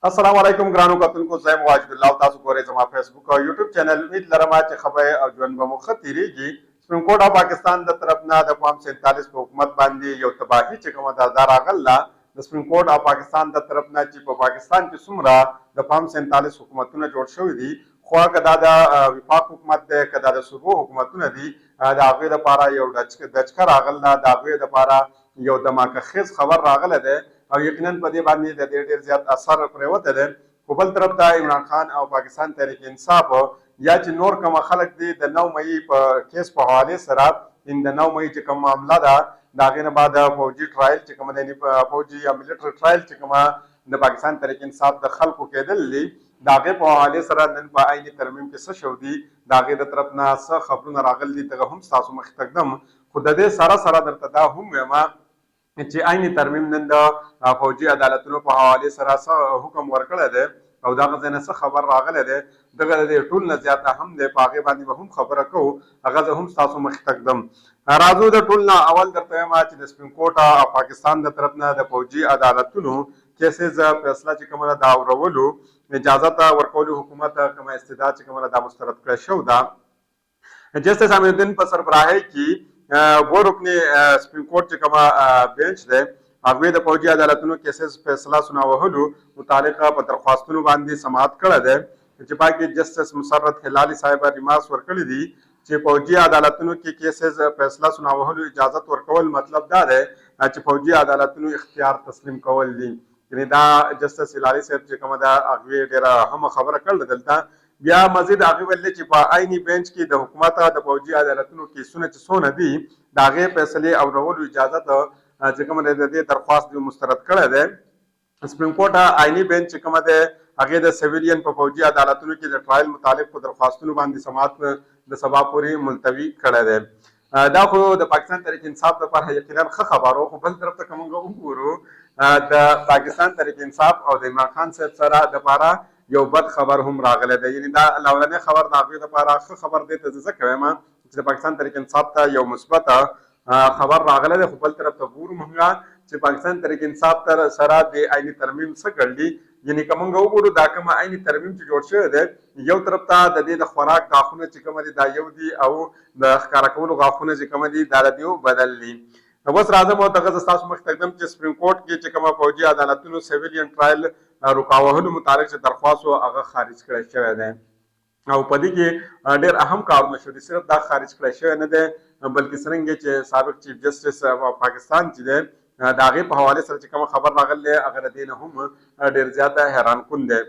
السلام علیکم ګرانو کتونکو زه واجد الله تاسو ګورئ زما فیسبوک او یوټیوب چینل امید لرم چې خبرې او ژوند به مو ښه تیریږي. سپریم کورټ آف پاکستان د طرف نه د فارم 47 په حکومت باندې یو تباهي چې کومه ده راغله د سپریم کورټ آف پاکستان د طرف نه چې په پاکستان کې څومره د فارم 47 حکومتونه جوړ شوي دي خو که دا د وفاق حکومت دی که دا د صوبو حکومتونه دي د هغوی دپاره یو دچکه راغله د هغوی دپاره یو دماکه خیز خبر راغلی دی او یقینا په دې باندې د دې ډېر زیات اثر پرېوتی دی. خو بل طرف ته عمران خان او پاکستان تحریک انصاف یا چې نور کومه خلک دي د 9 مئی په کیس په حوالې سره د 9 مئی چې کوم معامله ده د هغې نه بعد فوجي ټرایل چې کومه دی فوجي یا ملیټري ټرایل چې کومه د پاکستان تحریک انصاف د خلکو کېدل دي د هغې په حوالې سره نن په عین ترمیم کې څه شو دي د هغې د طرف نه څه خبرونه راغلي دي دغه هم ستاسو مخې ته ږدم. خو د دې سره سره درته دا هم وایم چې عین ترمیم نن د فوجي عدالتونو په حوالې سره څه حکم ورکړی دی او دغه ځای نه څه خبر راغلی دی دغه د دې ټول نه زیات اهم دی په هغې باندې به هم خبره کوو هغه زه هم ستاسو مخې ته ږدم. راځو د ټول نه اول درته وایم چې د سپریم کورټ او پاکستان د طرف نه د فوجي عدالتونو کیسز فیصله چې کومه ده د اورولو اجازت ورکولو حکومت کومه استدعا چې کومه ده دا مسترد کړی شو ده. جسټس امین الدین په سربراهۍ کې वो रुकने supreme court چې کومه بینچ دی هغوی د فوجي عدالتونو کیسز فیصله سناوهلو متعلقه په درخواستونو باندې سماعت کړی دی چې پای کې جسټس مسرت هلالي صاحب ریمارکس ورکړي دي چې فوجي عدالتونو کې کیسز فیصله سناوهلو اجازت ورکول مطلب دا دی چې فوجي عدالتونو اختیار تسلیم کول دي. یعنې دا جسټس هلالي صاحب چې کومه ده هغوی ډېره اهمه خبره کړله دلته. بیا مزید هغې ویلي چې په عیني بینچ کې د حکومت د فوجي عدالتونو کیسونه چې څونه دي د هغې فیصلې اورولو اجازت چې کومه د دې درخواست مسترد کړی دی. سپریم کورټ عیني بینچ چې کومه دی هغې د سویلین په فوجي عدالتونو کې د ټرایل متعلق په درخواستونو باندې سماعت د سبا پورې ملتوي کړی دی. دا خو د پاکستان تحریک انصاف لپاره یقینا ښه خبر و خو بل طرف ته که موږ وګورو د پاکستان تحریک انصاف او د عمران خان صاحب سره دپاره یو بد خبر هم راغلی دی. یعنې دا لومړنی خبر د هغوی دپاره ښه خبر دی ته زه ځکه وایم چې د پاکستان تحریک انصاف ته یو مثبت خبر راغلی دی. خو بل طرف ته ګورو موږ چې پاکستان تحریک انصاف سره د عیني ترمیم څه ګډ دي. یعنې که موږ وګورو دا کومه عیني ترمیم چې جوړ شوی دی یو طرف ته د دې د خوراک غاښونه چې کومه دي دا یو دي او د ښکاره کولو غاښونه چې کومه دي دا د دې بدل دي. اوس راځم او دغه زه ستاسو مخې ته ږدم چې سپریم کورټ کې چې کومه فوجي عدالتونو سیویلین ټرایل رکاوهلو متعلق چې درخواست و هغه خارج کړی شوی دی او په دې کې ډېر اهم کارونه شو دي. صرف دا خارج کړی شوی نه دی بلکې څرنګه چې سابق چیف جسټس پاکستان چې دی د هغې په حوالې سره چې کومه خبر راغلی دی هغه د دې نه هم ډېر زیاته حیران کن دی.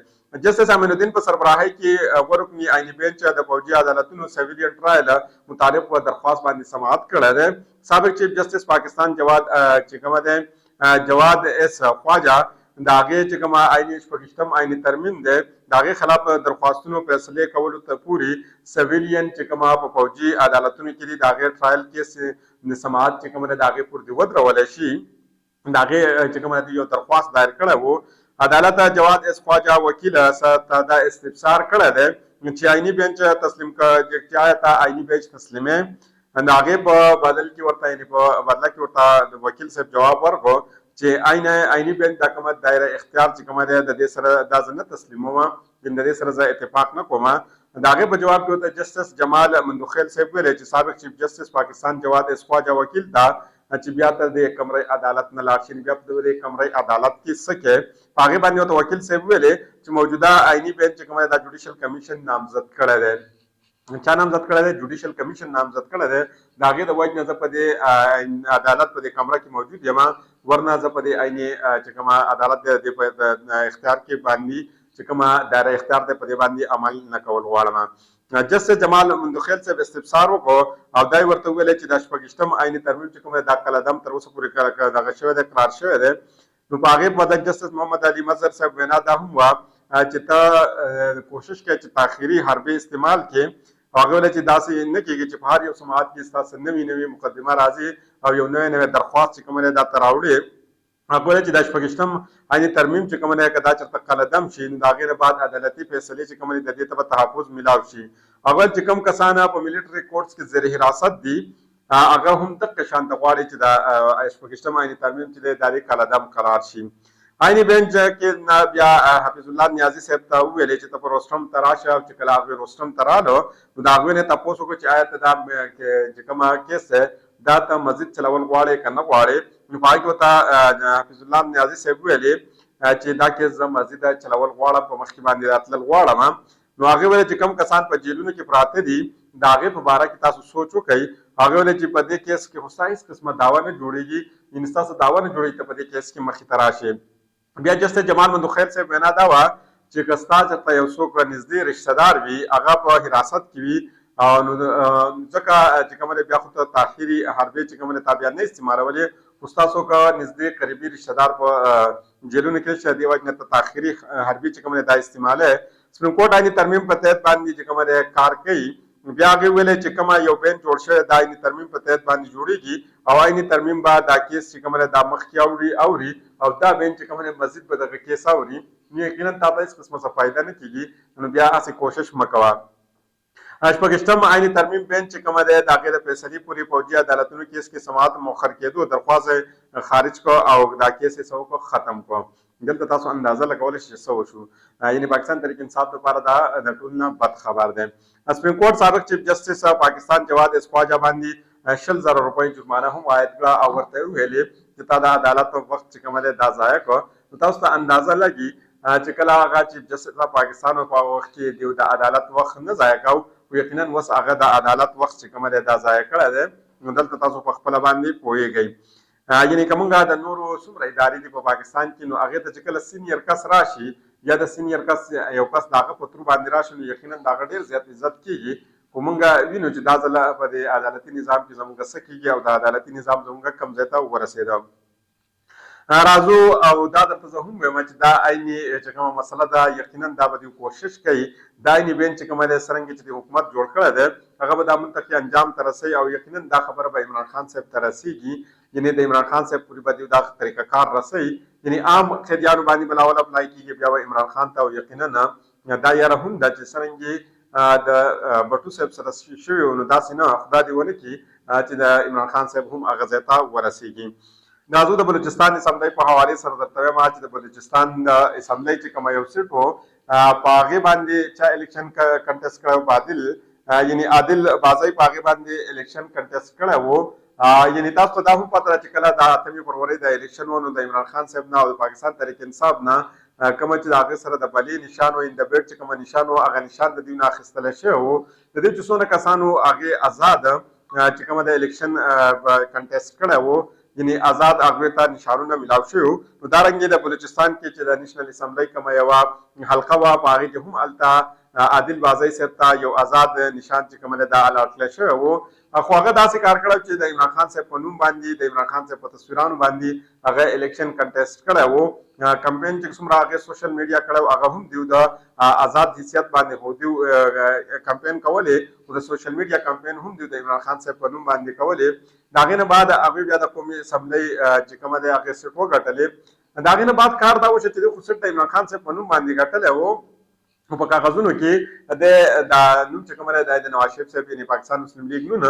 جسټس امین الدین په سربراهۍ کې ورکني عیني بینچ د فوجي عدالتونو سویلین ټرایل متعلق په درخواست باندې سماعت کړی دی. سابق چیف جسټس پاکستان جواد چې کومه دی جواد اس خواجه د هغې چې کومه عیني شپږشتم عیني ترمیم دی د هغې خلاف درخواستونو فیصلې کولو ته پورې سویلین چې کومه په فوجي عدالتونو کې دي د هغې ټرایل کیس سماعت چې کومه دی د هغې پورې ودرولی شي د هغې چې کومه دی یو درخواست دایر کړی و. عدالت جواد اس خواجه وکیل ته دا استفسار کړی دی چې عیني بینچ تسلیم چې ته عیني بینچ تسلیمې د هغې په بدل کې ورته یعنې په بدله کې ورته د وکیل صاحب جواب ورکړو چې عیني بینچ دا کومه دایره اختیار چې کومه دی د دې سره دا زه نه تسلیموم د دې سره زه اتفاق نه کوم. د هغې په جواب کې ورته جسټس جمال مندوخیل صاحب ویلی چې سابق چیف جسټس پاکستان جواد اس خواجه وکیل ته چې بیا ته د کمرې عدالت نه لاړ شي بیا په د کمرې عدالت کې څه کې په هغې باندې ورته وکیل صاحب ویلې چې موجوده عیني بینچ چې کومه دا جوډیشل کمیشن نامزد کړی دی. چا نامزد کړی دی؟ جوډیشل کمیشن نامزد کړی دی. د هغې د وجې نه زه په دې عدالت په دې کمره کې موجود یم ورنه زه په دې عیني چې کومه عدالت دی په اختیار کې باندې چې کومه دایره اختیار دی په دې باندې عمل نه کول غواړم. جسټس جمال مندوخیل صاحب استفسار وکړو او دا یې ورته وویلی چې دا شپږشتم عیني ترمیم چې کوم دی دا قلعدم تر اوسه پورې دغه شوی دی قرار شوی دی. نو په هغې په بدل جسټس محمد علي مظهر صاحب وینا دا هم وه چې ته کوشش کوې چې تاخیري حربې استعمال کړې او هغې ویلی چې داسې نه کېږي چې په هر یو سماعت کې ستاسو نوې مقدمه راځي او یو نوی درخواست چې کوم دی دا ته راوړې. هغه ویل چې دا شپږشتم عیني ترمیم چې کومه دی که دا چېرته قلعدم شي نو د هغې نه بعد عدالتي فیصلې چې کومه دي د دې ته به تحفظ میلاو شي. هغه چې کوم کسان په ملیټري کورټس کې زیر حراست دي هغه هم دغه شانته غواړي چې دا شپږشتم عیني ترمیم چې دی د هغې قلعدم قرار شي. عیني بینچ کې بیا حفیظ الله نیازي صاحب ته وویل چې ته په روستم ته راشه او چې کله هغوی روستم ته راغلو نو د هغوی نه تپوس وکړو چې آیا ته دا چې کومه کیس دی دا ته مزید چلول غواړې که نه غواړې نو په هغې کې ورته حفیظ الله نیازي صاحب ویلې چې دا کیس زه مزید چلول غواړم په مخکې باندې راتلل غواړم نو هغې ویل چې کوم کسان په جیلونو کې پراته دي د هغې په باره کې تاسو سوچ وکئ هغې ویل چې په دې کیس کې خو ستا هېڅ قسمه دعوه نه جوړېږي یعنې ستاسو دعوه نه جوړېږي ته په دې کیس کې مخې ته راشې بیا جسټ جمال مندوخیل صاحب وینا دا وه چې که ستا چېرته یو څوک نږدې رشته دار وي هغه په حراست کې وي نو ځکه چې کومه بیا خو ته تاخیري حربې چې کومه تا بیا نه استعمالولې خو ستاسو که نږدې قریبي رشته دار په جیلونو کې شته دې وجې نه ته تاخیري حربې چې کومه دا استعمالوې سپریم کورټ آئیني ترمیم په تحت باندې چې کومه کار کوي بیا هغې ویلې چې کومه یو بینچ جوړ شوی د آئیني ترمیم په تحت باندې جوړېږي او آئیني ترمیم به دا کیس چې کومه دا مخکې اوري او دا بینچ چې کومه مزید به دغه کیس اوري نو یقینا تا ته هېڅ قسمه څه فایده نه کېږي نو بیا هسې کوشش مه کوه شپږشتم آئیني ترمیم بینچ چې کومه دی د هغې د فیصلې پورې پوځي عدالتونو کیس کې سماعت مؤخر کېدو درخواست خارج کو او دا کیس یې څه وکړو ختم کو دلته تاسو اندازه لګولی شئ چې څه وشو یعنې پاکستان تحریک انصاف لپاره دا د ټول نه بد خبر دی سپریم کورټ سابق چیف جسټس پاکستان جواد اسخواجه باندې 100,000 روپۍ جرمانه هم عاید کړه او ورته یې وویلې چې تا د عدالت وخت چې کومه دی دا ضایع کړو نو تاسو ته اندازه لګي چې کله هغه چیف جسټس پاکستان په هغه وخت کې دی د عدالت وخت نه ضایع کوو خو یقینا اوس هغه د عدالت وخت چې کومه دی دا ضایع کړی دی نو دلته تاسو په خپله باندې پوهېږئ یعنې که موږ د نورو څومره ادارې دي په پاکستان کې نو هغې ته چې کله سینیر کس راشي یا د سینیر کس یو کس د هغه په ترو باندې راشي نو یقینا د هغه ډېر زیات عزت کېږي خو موږ وینو چې دا ځله په دې عدالتي نظام کې زموږ څه کېږي او د عدالتي نظام زموږ کوم ځای ته ورسېده راځو او دا درته زه هم وایم چې دا عیني چې کومه مسله ده یقینا دا به دوی کوشش کوي دا عیني بینچ چې کومه دی څرنګه چې د حکومت جوړ کړی دی هغه به دا منطقي انجام ته رسوي او یقینا دا خبره به عمران خان صاحب ته رسیږي یعنې د عمران خان صاحب پورې به دوی دا طریقه کار رسوي یعنې عام قیدیانو باندې به لاول اپلای کېږي بیا به عمران خان ته او یقینا دا یاره هم ده چې څرنګه د بټو صاحب سره شوي وو نو داسې نه خدا دې ونه کړي چې د عمران خان صاحب هم هغه ځای ته ورسیږي نازو د بلوچستان اسمبلی په حوالې سره درته وایم چې د بلوچستان د اسمبلی چې کومه یو سیټ و په هغې باندې چا الیکشن کنټیسټ کړی و بادل یعنې عادل بازۍ په هغې باندې الیکشن کنټیسټ کړی و یعنې تاسو ته دا هم پته ده چې کله د 8 فروری د الیکشن و نو د عمران خان صاحب نه او د پاکستان تحریک انصاف نه کومه چې د هغې سره د بلې نشان و ان د بیټ چې کومه نشان و هغه نشان د دوی نه اخیستلی شوی و د دې چې څونه کسانو هغې آزاد چې کومه د الیکشن کنټیسټ کړی و یعنې آزاد هغوی ته نشانونه میلاو شوي وو نو دارنګې د بلوچستان کې چې د نیشنل اسمبلی کومه یوه حلقه وه په هغې کې هم هلته عادل بازۍ صاحب ته یو آزاد نشان چې کومه دا الاټلی شوی و خو هغه داسې کار کړی چې د عمران خان صاحب په نوم باندې د عمران خان صاحب په تصویرانو باندې هغه الیکشن کنټیسټ کړی و کمپین چې څومره هغې سوشل میډیا کړی و هغه هم دیو د آزاد حیثیت باندې خو دیو کمپین کولې خو د سوشل میډیا کمپین هم دیو د عمران خان صاحب په نوم باندې کولې د هغې نه بعد هغوی بیا د قومي اسمبلی چې کومه دی هغې سیټ وګټلې د هغې نه بعد کار دا وشو چې دی خو سیټ د عمران خان صاحب په نوم باندې ګټلی و خو په کاغذونو کې د نوم چې کومه دی د نواز شریف صاحب یعنې پاکستان مسلم لیګ نوم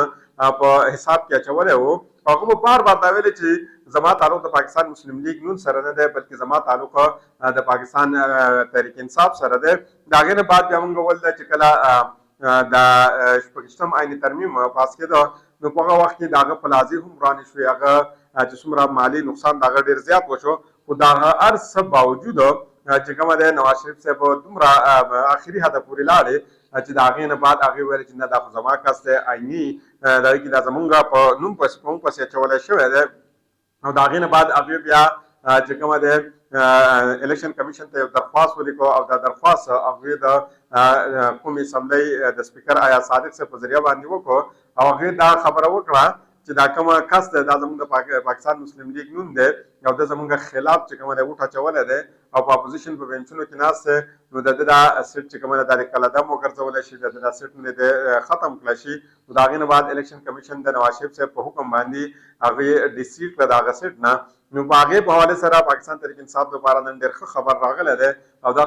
په حساب کې اچولی و هغه به بار بار دا ویلې چې زما تعلق د پاکستان مسلم لیګ نون سره نه دی بلکې زما تعلق د پاکستان تحریک انصاف سره دی د هغې نه بعد بیا موږ وویل چې کله د شپږشتم آئیني ترمیم پاس کېده نو په هغه وخت کې د هغه پلازې هم ورانې شوې هغه چې څومره مالي نقصان د هغه ډېر زیات وشو خو د هغه هر څه باوجود چې کومه دی نواز شریف صاحب دومره آخري حده پورې لاړې چې د هغې نه بعد هغې ویل چې نه دا خو زما کس دی عیني د هغې کې دا زمونږ په نوم پسې اچولی شوی دی او د هغې نه بعد هغوی بیا چې کومه دی الیکشن کمیشن ته یو درخواست ولیکو او دا درخواست هغوی د قومي اسمبلی د سپیکر آیا صادق صاحب په ذریعه باندې وکړو او هغې دا خبره وکړه چې دا کومه کس دی دا زموږ د پاکستان مسلم لیګ نوم دی او د زموږ خلاف چې کومه دی وټ اچولی دی او په اپوزیشن په بینچونو کې ناست دی نو د ده دا سیټ چې کومه ده دا د قلعدم وګرځولی شي د ده دا سیټ نه دی ختم کړی شي نو د هغې نه بعد الیکشن کمیشن د نواز شریف صاحب په حکم باندې هغې ډیسیډ کړه د هغه سیټ نه نو په هغې په حوالې سره پاکستان تحریک انصاف لپاره نن ډېر ښه خبر راغلی دی او دا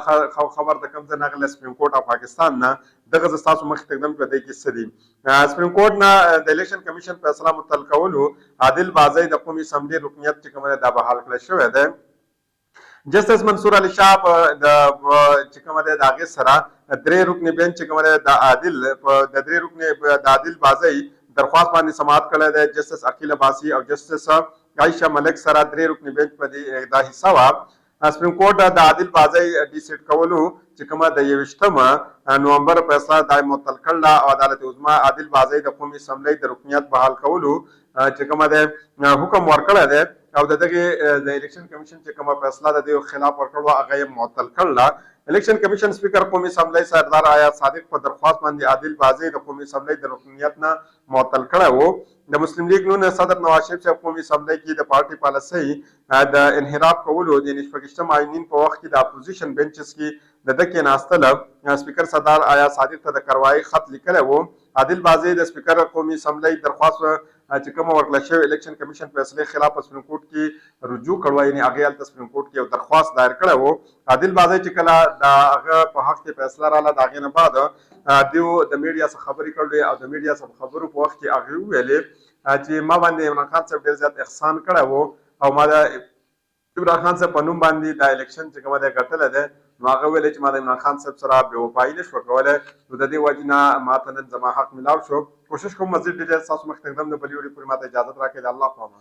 خبر د کوم ځای نه راغلی سپریم کورټ او پاکستان نه دغه زه ستاسو مخې ته ږدم چې دې کې څه دي سپریم کورټ نه د الیکشن کمیشن فیصله متعلق کولو عادل بازۍ د قومي اسمبلي رکنیت چې کومه ده دا بحال کړی شوی دی جسټس منصور علي شاه د چې کومه ده د هغې سره درې رکنې بینچ چې کومه ده د عادل د درې رکنې د عادل بازۍ درخواست باندې سماعت کړی دی. جسټس عقیل عباسي او جسټس عایشه ملک سره درې رکنې بینچ په دې دا حصه وه. سپریم کورټ د عادل بازۍ ډیسیډ کولو چې کومه د 21 نومبر فیصله دا معطل کړله او عدالت عظما عادل بازۍ د قومي اسمبلۍ د رکنیت بحال کولو چې کومه ده حکم ورکړی دی او د دغه د الیکشن کمیشن چې کومه فیصله د دې خلاف ورکړه هغه یې معطل کړله. الیکشن کمیشن سپیکر قومي اسمبلۍ سردار آیات صادق په درخواست باندې عادل بازۍ د قومي اسمبلۍ د رکنیت نه معطل کړی و. د مسلم لیگ نون صدر نواز شریف صاحب قومي اسمبلۍ کې د پارټي پالیسۍ د انحراف کولو د 29 آیینین په وخت کې د اپوزیشن بینچز کې د ده کېناستله سپیکر سردار آیات صادق ته د کاروایي خط لیکلی و. عادل بازۍ د سپیکر قومي اسمبلۍ درخواست چې کومه ورکړل شوې الیکشن کمیشن فیصلې خلاف په سپریم کورټ کې رجوع کړو، یعنې هغې هلته سپریم کورټ کې یو درخواست دایر کړی و. عادل بازۍ چې کله د هغه په حق کې فیصله راغله د هغې نه بعد دوی د میډیا څخه خبرې کړلې او د میډیا څخه خبرو په وخت کې هغې وویلې چې ما باندې عمران خان صاحب ډېر زیات احسان کړی و او ما د عمران خان صاحب په نوم باندې دا الیکشن چې کومه دی ګټلی دی. نو هغه ویلی چې ما د عمران خان صاحب سره بې وفایي نه شوه کولی، نو د دې وجې نه ما ته نن زما حق ملاو شو. کوشش کوم مزید ډیټیل ستاسو مخې ته ږدم، د بلې ویډیو پورې ما ته اجازت راکړئ. د الله په امان.